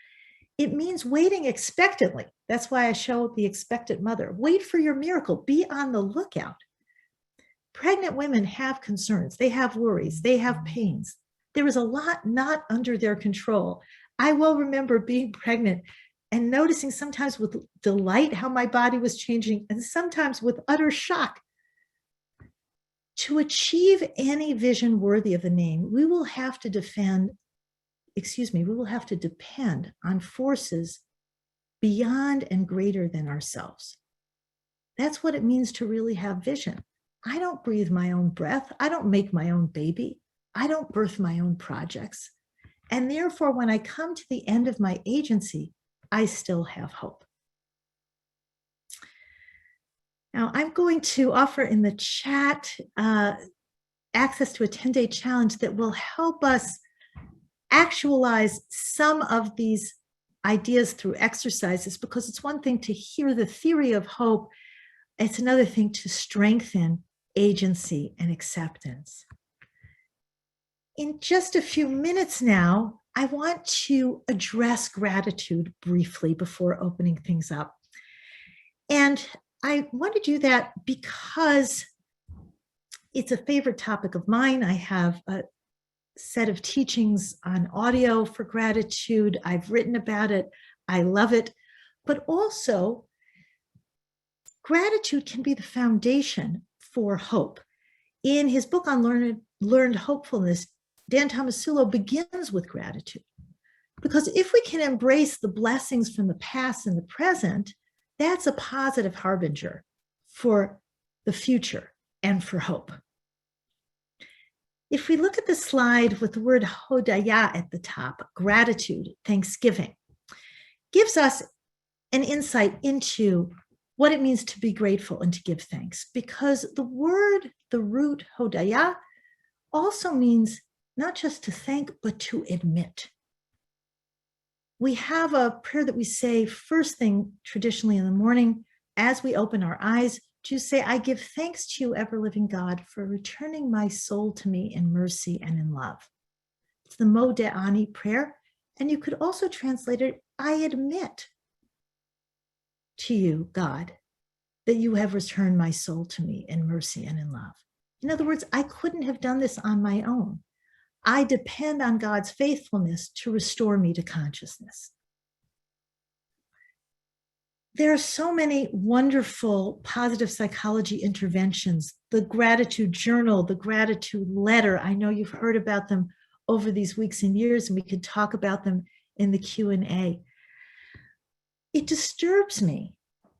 It means waiting expectantly. That's why I show the expectant mother. Wait for your miracle. Be on the lookout. Pregnant women have concerns. They have worries. They have pains. There is a lot not under their control. I will remember being pregnant and noticing sometimes with delight how my body was changing and sometimes with utter shock. To achieve any vision worthy of the name, we will have to depend on forces beyond and greater than ourselves. That's what it means to really have vision. I don't breathe my own breath. I don't make my own baby. I don't birth my own projects. And therefore, when I come to the end of my agency, I still have hope. Now, I'm going to offer in the chat access to a 10-day challenge that will help us actualize some of these ideas through exercises, because it's one thing to hear the theory of hope. It's another thing to strengthen agency and acceptance. In just a few minutes now, I want to address gratitude briefly before opening things up. And I want to do that because It's a favorite topic of mine. I have a set of teachings on audio for gratitude. I've written about it. I love it. But also, gratitude can be the foundation for hope. In his book on learned hopefulness, Dan Tomasulo begins with gratitude. Because if we can embrace the blessings from the past and the present, that's a positive harbinger for the future and for hope. If we look at the slide with the word hodaya at the top, gratitude, thanksgiving, gives us an insight into what it means to be grateful and to give thanks. Because the root hodaya, also means not just to thank, but to admit. We have a prayer that we say first thing traditionally in the morning as we open our eyes to say, I give thanks to you, ever-living God, for returning my soul to me in mercy and in love. It's the Modeh prayer, and you could also translate it, I admit to you, God, that you have returned my soul to me in mercy and in love. In other words, I couldn't have done this on my own. I depend on God's faithfulness to restore me to consciousness. There are so many wonderful positive psychology interventions, the gratitude journal, the gratitude letter. I know you've heard about them over these weeks and years, and we could talk about them in the Q&A. It disturbs me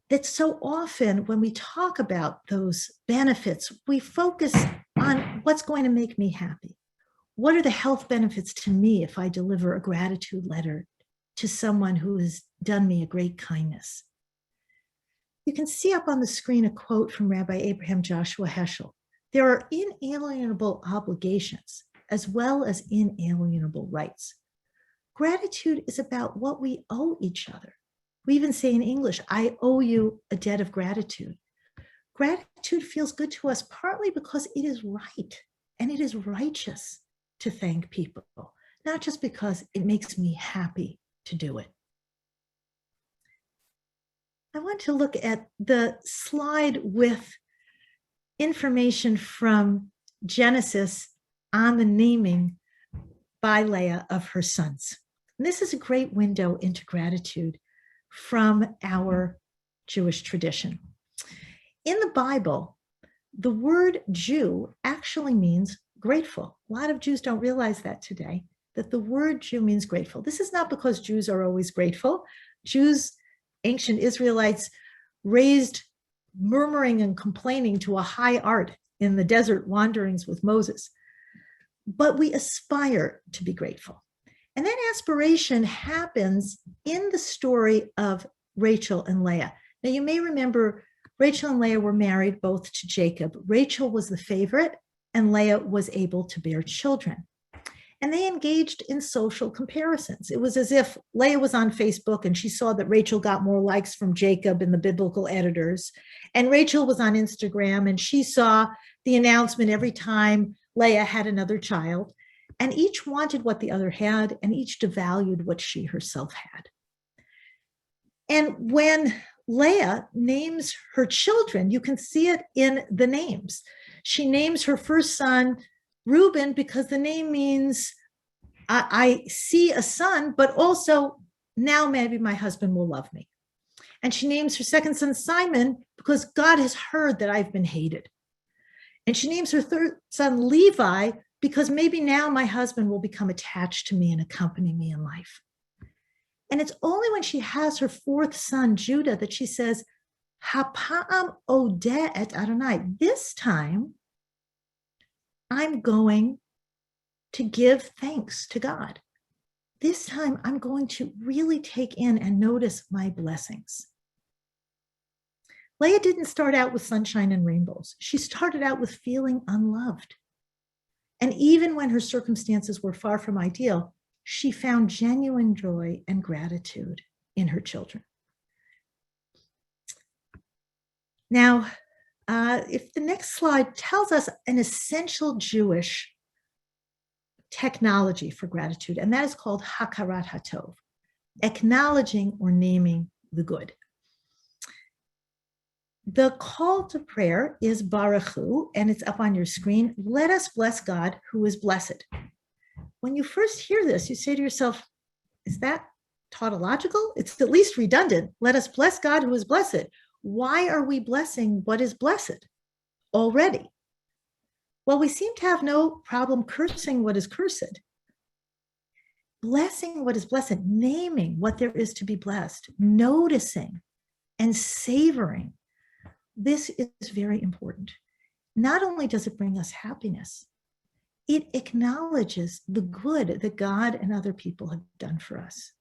that so often when we talk about those benefits, we focus on what's going to make me happy. What are the health benefits to me if I deliver a gratitude letter to someone who has done me a great kindness? You can see up on the screen a quote from Rabbi Abraham Joshua Heschel. There are inalienable obligations as well as inalienable rights. Gratitude is about what we owe each other. We even say in English, I owe you a debt of gratitude. Gratitude feels good to us partly because it is right and it is righteous to thank people, not just because it makes me happy to do it. I want to look at the slide with information from Genesis on the naming by Leah of her sons. And this is a great window into gratitude from our Jewish tradition. In the Bible, the word Jew actually means grateful. A lot of Jews don't realize that today, that the word Jew means grateful. This is not because Jews are always grateful. Jews, ancient Israelites, raised murmuring and complaining to a high art in the desert wanderings with Moses. But we aspire to be grateful. And that aspiration happens in the story of Rachel and Leah. Now, you may remember Rachel and Leah were married both to Jacob. Rachel was the favorite, and Leah was able to bear children. And they engaged in social comparisons. It was as if Leah was on Facebook and she saw that Rachel got more likes from Jacob and the biblical editors. And Rachel was on Instagram and she saw the announcement every time Leah had another child. And each wanted what the other had, and each devalued what she herself had. And when Leah names her children, you can see it in the names. She names her first son Reuben because the name means I see a son, but also now maybe my husband will love me. And she names her second son Simon because God has heard that I've been hated. And she names her third son Levi because maybe now my husband will become attached to me and accompany me in life. And it's only when she has her fourth son, Judah, that she says, Hapa'am odeh et Adonai. This time, I'm going to give thanks to God. This time, I'm going to really take in and notice my blessings. Leah didn't start out with sunshine and rainbows. She started out with feeling unloved. And even when her circumstances were far from ideal, she found genuine joy and gratitude in her children. Now, if the next slide tells us an essential Jewish technology for gratitude, and that is called Hakarat HaTov, acknowledging or naming the good. The call to prayer is Baruch Hu, and it's up on your screen. Let us bless God who is blessed. When you first hear this, you say to yourself, is that tautological? It's at least redundant. Let us bless God who is blessed. Why are we blessing what is blessed already? Well, we seem to have no problem cursing what is cursed. Blessing what is blessed, naming what there is to be blessed, noticing and savoring. This is very important. Not only does it bring us happiness, it acknowledges the good that God and other people have done for us.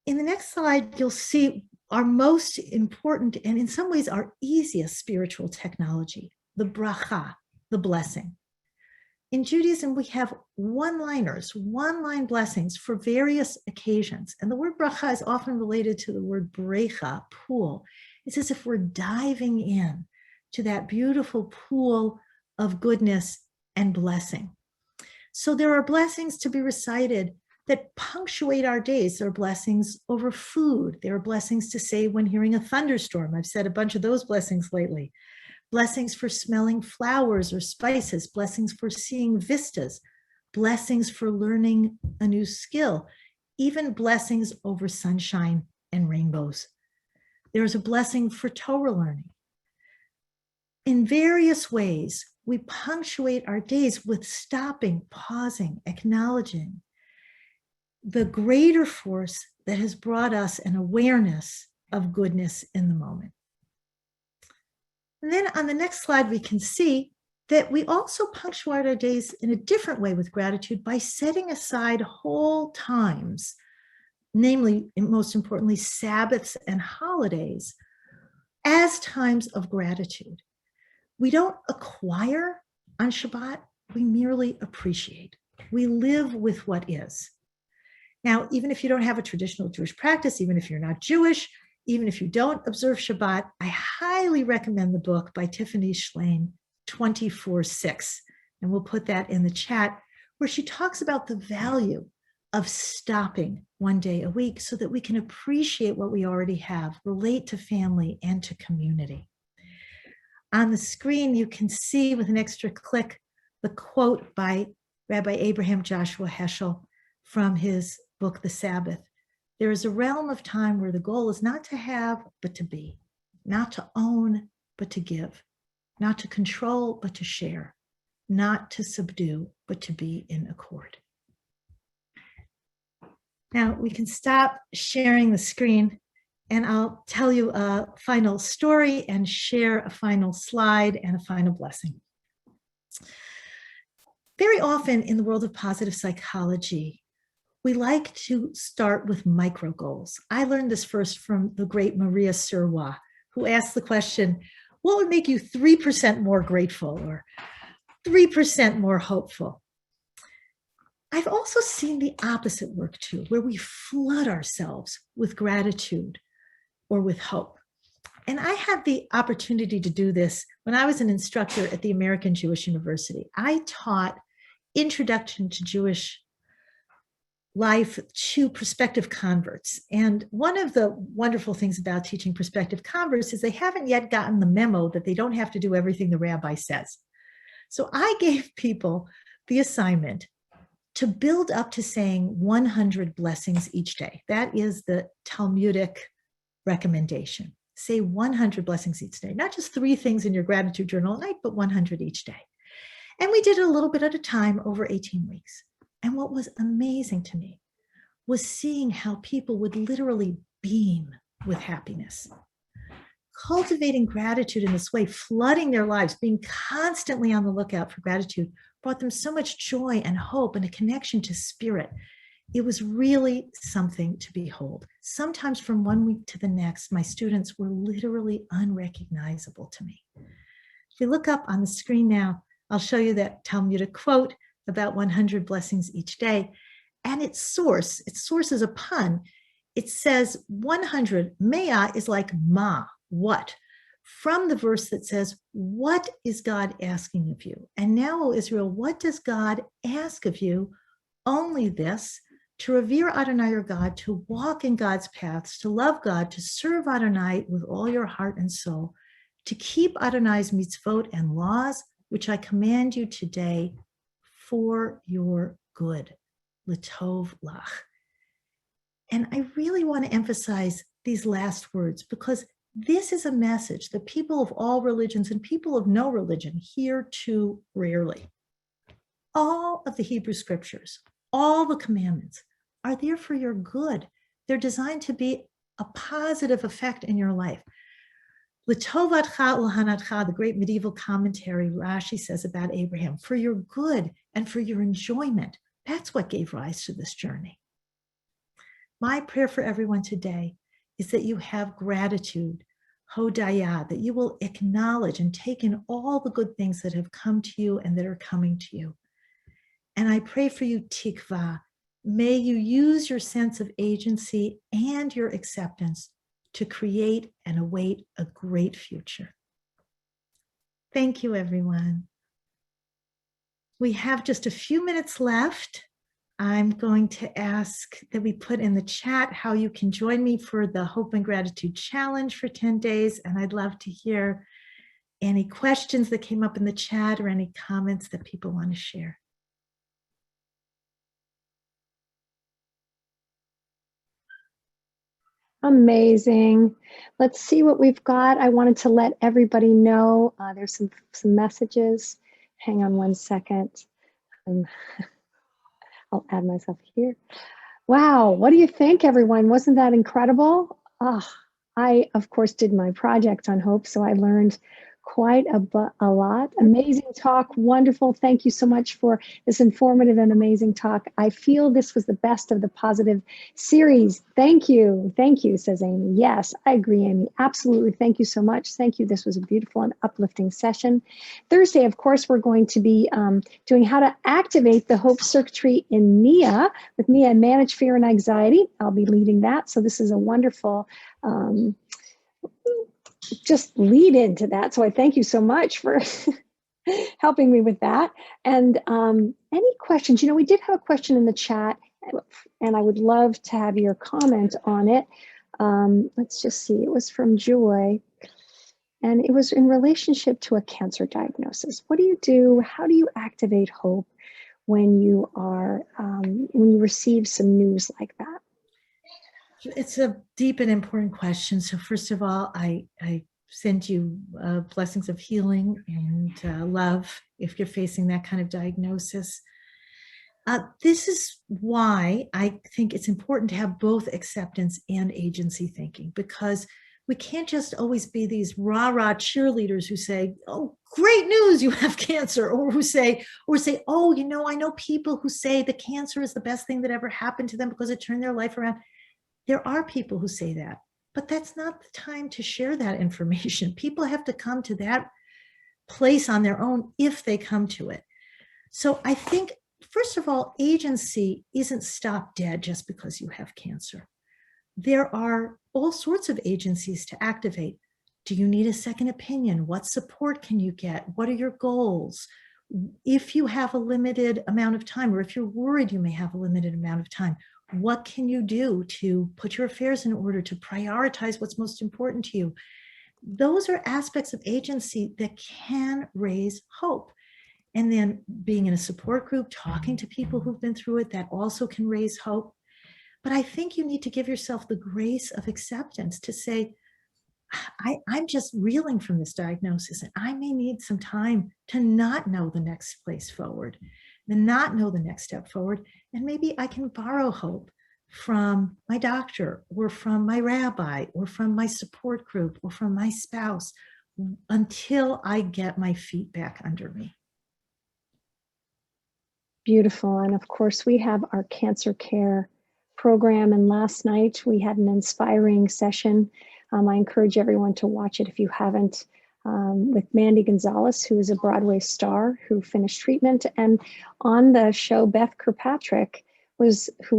In the next slide, you'll see our most important and in some ways our easiest spiritual technology, the bracha, the blessing. In Judaism, we have one-liners, one-line blessings for various occasions. And the word bracha is often related to the word brecha, pool. It's as if we're diving in to that beautiful pool of goodness and blessing. So there are blessings to be recited that punctuate our days. There are blessings over food. There are blessings to say when hearing a thunderstorm. I've said a bunch of those blessings lately. Blessings for smelling flowers or spices, blessings for seeing vistas, blessings for learning a new skill, even blessings over sunshine and rainbows. There's a blessing for Torah learning. In various ways, we punctuate our days with stopping, pausing, acknowledging the greater force that has brought us an awareness of goodness in the moment. And then on the next slide, we can see that we also punctuate our days in a different way with gratitude by setting aside whole times, namely, and most importantly, Sabbaths and holidays, as times of gratitude. We don't acquire on Shabbat, we merely appreciate. We live with what is. Now, even if you don't have a traditional Jewish practice, even if you're not Jewish, even if you don't observe Shabbat, I highly recommend the book by Tiffany Schlein, 24/6. And we'll put that in the chat, where she talks about the value of stopping one day a week so that we can appreciate what we already have, relate to family and to community. On the screen, you can see with an extra click the quote by Rabbi Abraham Joshua Heschel from his book, The Sabbath. There is a realm of time where the goal is not to have, but to be, not to own, but to give, not to control, but to share, not to subdue, but to be in accord. Now we can stop sharing the screen and I'll tell you a final story and share a final slide and a final blessing. Very often in the world of positive psychology, we like to start with micro goals. I learned this first from the great Maria Serwa, who asked the question, what would make you 3% more grateful or 3% more hopeful? I've also seen the opposite work too, where we flood ourselves with gratitude or with hope. And I had the opportunity to do this when I was an instructor at the American Jewish University. I taught Introduction to Jewish Life to prospective converts. And one of the wonderful things about teaching prospective converts is they haven't yet gotten the memo that they don't have to do everything the rabbi says. So I gave people the assignment to build up to saying 100 blessings each day. That is the Talmudic recommendation. Say 100 blessings each day, not just 3 things in your gratitude journal at night, but 100 each day. And we did it a little bit at a time over 18 weeks. And what was amazing to me was seeing how people would literally beam with happiness. Cultivating gratitude in this way, flooding their lives, being constantly on the lookout for gratitude, brought them so much joy and hope and a connection to spirit. It was really something to behold. Sometimes from one week to the next, my students were literally unrecognizable to me. If you look up on the screen now, I'll show you that Talmudic quote about 100 blessings each day. And its source is a pun. It says 100, mea is like ma, what? From the verse that says, what is God asking of you? And now, O Israel, what does God ask of you? Only this, to revere Adonai your God, to walk in God's paths, to love God, to serve Adonai with all your heart and soul, to keep Adonai's mitzvot and laws, which I command you today for your good, l'tov lach. And I really want to emphasize these last words because this is a message that people of all religions and people of no religion hear too rarely. All of the Hebrew scriptures, all the commandments are there for your good. They're designed to be a positive effect in your life. L'tovatcha ulhanatcha, the great medieval commentary Rashi says about Abraham, for your good and for your enjoyment. That's what gave rise to this journey. My prayer for everyone today is that you have gratitude, hodaya, that you will acknowledge and take in all the good things that have come to you and that are coming to you. And I pray for you, tikva. May you use your sense of agency and your acceptance to create and await a great future. Thank you, everyone. We have just a few minutes left. I'm going to ask that we put in the chat how you can join me for the Hope and Gratitude Challenge for 10 days. And I'd love to hear any questions that came up in the chat or any comments that people want to share. Amazing. Let's see what we've got. I wanted to let everybody know there's some messages. Hang on one second. I'll add myself here. Wow, what do you think, everyone? Wasn't that incredible? I, of course, did my project on hope, so I learned quite a lot. Amazing talk, wonderful. Thank you so much for this informative and amazing talk. I feel this was the best of the positive series. Thank you, says Amy. Yes, I agree, Amy. Absolutely, thank you so much. Thank you, this was a beautiful and uplifting session. Thursday, of course, we're going to be doing how to activate the hope circuitry in Nia, with Nia and Manage Fear and Anxiety. I'll be leading that, so this is a wonderful just lead into that. So I thank you so much for helping me with that. And any questions? You know, we did have a question in the chat, and I would love to have your comment on it. Let's just see. It was from Joy, and it was in relationship to a cancer diagnosis. What do you do? How do you activate hope when you are when you receive some news like that? It's a deep and important question. So first of all, I send you blessings of healing and love if you're facing that kind of diagnosis. This is why I think it's important to have both acceptance and agency thinking, because we can't just always be these rah-rah cheerleaders who say, oh, great news, you have cancer, or say, oh, you know, I know people who say the cancer is the best thing that ever happened to them because it turned their life around. There are people who say that, but that's not the time to share that information. People have to come to that place on their own if they come to it. So I think, first of all, agency isn't stopped dead just because you have cancer. There are all sorts of agencies to activate. Do you need a second opinion? What support can you get? What are your goals? If you have a limited amount of time, or if you're worried you may have a limited amount of time, what can you do to put your affairs in order, to prioritize what's most important to you? Those are aspects of agency that can raise hope. And then being in a support group, talking to people who've been through it, that also can raise hope. But I think you need to give yourself the grace of acceptance to say, I'm just reeling from this diagnosis, and I may need some time to not know the next place forward, and not know the next step forward. And maybe I can borrow hope from my doctor, or from my rabbi, or from my support group, or from my spouse, until I get my feet back under me. Beautiful. And of course, we have our cancer care program. And last night we had an inspiring session. I encourage everyone to watch it if you haven't, with Mandy Gonzalez, who is a Broadway star who finished treatment. And on the show, Beth Kirkpatrick, who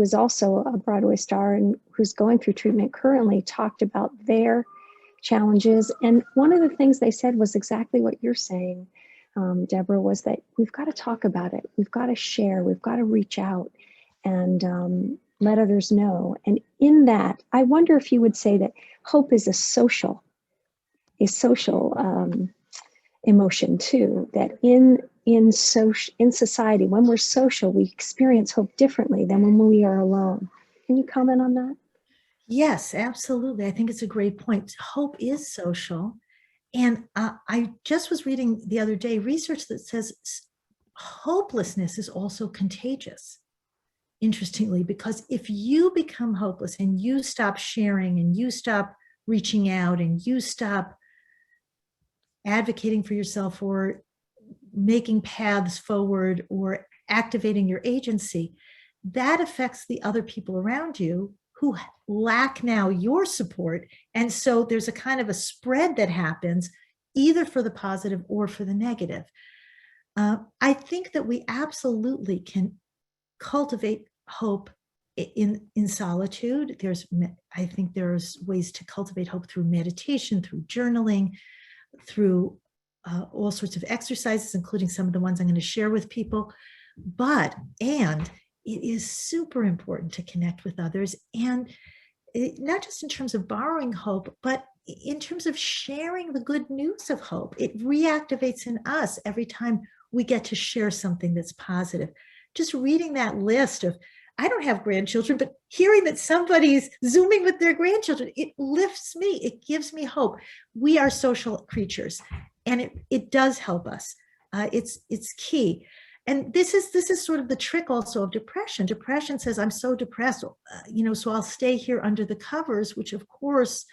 is also a Broadway star and who's going through treatment currently, talked about their challenges. And one of the things they said was exactly what you're saying, Debra, was that we've got to talk about it. We've got to share. We've got to reach out. And let others know. And in that, I wonder if you would say that hope is a social emotion too, that in society, when we're social, we experience hope differently than when we are alone. Can you comment on that? Yes, absolutely. I think it's a great point. Hope is social. And I just was reading the other day research that says hopelessness is also contagious, interestingly, because if you become hopeless and you stop sharing and you stop reaching out and you stop advocating for yourself or making paths forward or activating your agency, that affects the other people around you who lack now your support. And so there's a kind of a spread that happens either for the positive or for the negative. I think that we absolutely can cultivate hope in solitude. I think there's ways to cultivate hope through meditation, through journaling, through all sorts of exercises, including some of the ones I'm going to share with people. And it is super important to connect with others, and not just in terms of borrowing hope, but in terms of sharing the good news of hope. It reactivates in us every time we get to share something that's positive. Just reading that list of, I don't have grandchildren, but hearing that somebody's Zooming with their grandchildren, it lifts me. It gives me hope. We are social creatures, and it does help us. It's key. And this is sort of the trick also of depression. Depression says, I'm so depressed, so I'll stay here under the covers, which of course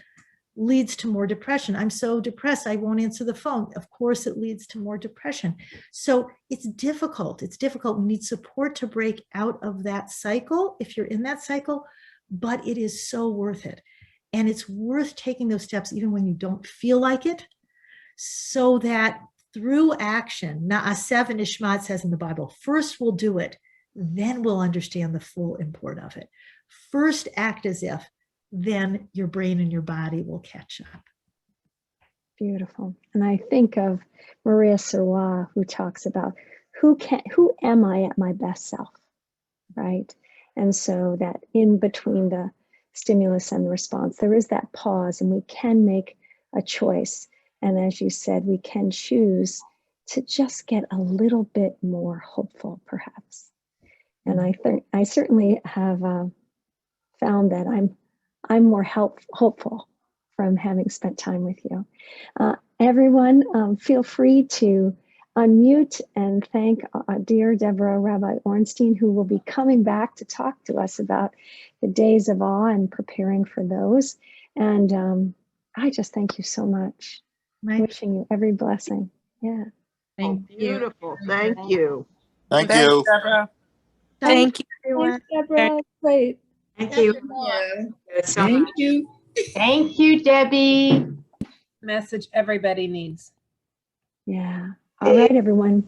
leads to more depression. I'm so depressed, I won't answer the phone. Of course, it leads to more depression. So it's difficult. It's difficult. We need support to break out of that cycle if you're in that cycle, but it is so worth it. And it's worth taking those steps even when you don't feel like it, so that through action, now a 7 Ishmael says in the Bible, first we'll do it, then we'll understand the full import of it. First act as if, then your brain and your body will catch up. Beautiful. And I think of Maria Serwa, who talks about who am I at my best self, right? And so that in between the stimulus and the response, there is that pause, and we can make a choice. And as you said, we can choose to just get a little bit more hopeful, perhaps. And I certainly have found that I'm more hopeful from having spent time with you. Everyone, feel free to unmute and thank dear Debra, Rabbi Orenstein, who will be coming back to talk to us about the days of awe and preparing for those. And I just thank you so much. Wishing you every blessing. Yeah. Thank you. Beautiful. Thank you. Thank you. Deborah. Thank you, everyone. Thanks, Debra. Great. Thank you. Thank you. Thank you, Debbie. Message everybody needs. Yeah. All right, everyone.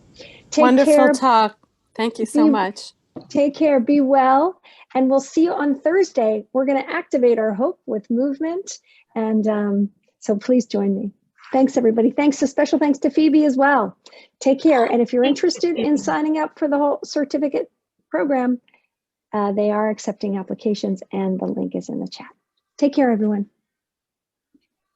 Take Wonderful care. talk. Thank you so much. Take care. Be well. And we'll see you on Thursday. We're going to activate our hope with movement. And so please join me. Thanks, everybody. Special thanks to Phoebe as well. Take care. And if you're interested in signing up for the whole certificate program, they are accepting applications, and the link is in the chat. Take care, everyone.